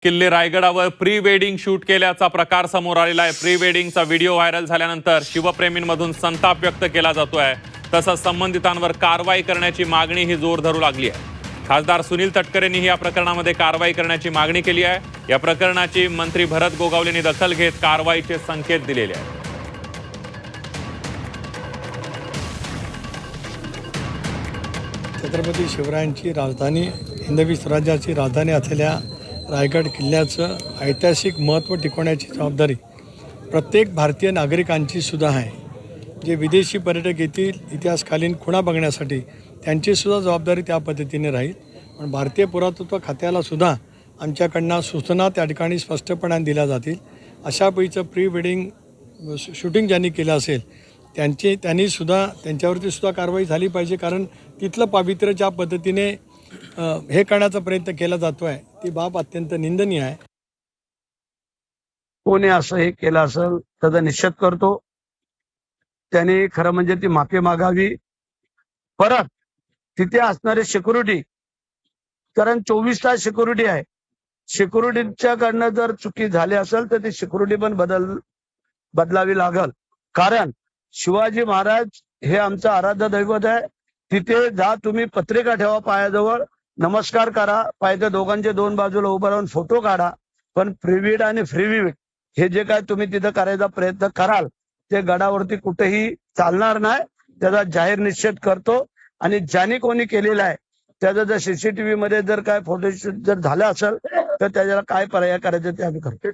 किल्ले रायगडावर pre wedding shoot केल्याचा प्रकार समोर आलेला आहे। प्री वेडिंगचा व्हिडिओ व्हायरल झाल्यानंतर शिवप्रेमींमधून संताप व्यक्त केला जातोय। तसंच संबंधितांवर कारवाई करण्याची मागणी ही जोर धरू लागली आहे। खासदार सुनील तटकरेंनी या प्रकरणामध्ये कारवाई करण्याची मागणी केली आहे। या प्रकरणाची मंत्री भरत गोगावलेंनी दखल घेत कारवाईचे संकेत दिलेले आहेत। छत्रपती शिवरायांची राजधानी, हिंदवी स्वराज्याची राजधानी असलेल्या रायगड किल्ल्याचं ऐतिहासिक महत्त्व टिकवण्याची जबाबदारी प्रत्येक भारतीय नागरिकांची सुद्धा आहे। जे विदेशी पर्यटक येतील इतिहासकालीन खुणा बघण्यासाठी, त्यांची सुद्धा जबाबदारी त्या पद्धतीने राहील। पण भारतीय पुरातत्व खात्याला सुद्धा आमच्याकडनं सूचना त्या ठिकाणी स्पष्टपणे दिल्या जातील। अशा पैकीचं प्री वेडिंग शूटिंग ज्यांनी केलं असेल त्यांच्यावरती सुद्धा कारवाई झाली पाहिजे, कारण तिथलं पावित्र्य ज्या पद्धतीने हे करण्याचा प्रयत्न केला जातो आहे ती बाब अत्यंत निंदनीय आहे। कोणी असं हे केलं असेल त्याचा निषेध करतो। त्याने खरं म्हणजे ती माफी मागावी। परत तिथे असणारे सिक्युरिटी, कारण 24 तास सिक्युरिटी आहे, सिक्युरिटीच्या कडनं जर चुकी झाली असेल तर ती सिक्युरिटी पण बदलावी लागल। कारण शिवाजी महाराज हे आमचं आराध्य दैवत आहे। तिथे जा, तुम्ही पत्रिका ठेवा पायाजवळ, नमस्कार करा, पायथ्या दोघांचे दोन बाजूला उभं राहून फोटो काढा, पण प्रीविड आणि फ्रीविड हे जे काय तुम्ही तिथं करायचा प्रयत्न कराल ते गडावरती कुठेही चालणार नाही। त्याचा जाहीर निषेध करतो। आणि ज्याने कोणी केलेला आहे त्याचा जर सीसीटीव्ही मध्ये जर काय फोटोशूट जर झालं असेल तर त्याला काय पर्याय करायचं ते आम्ही करतो।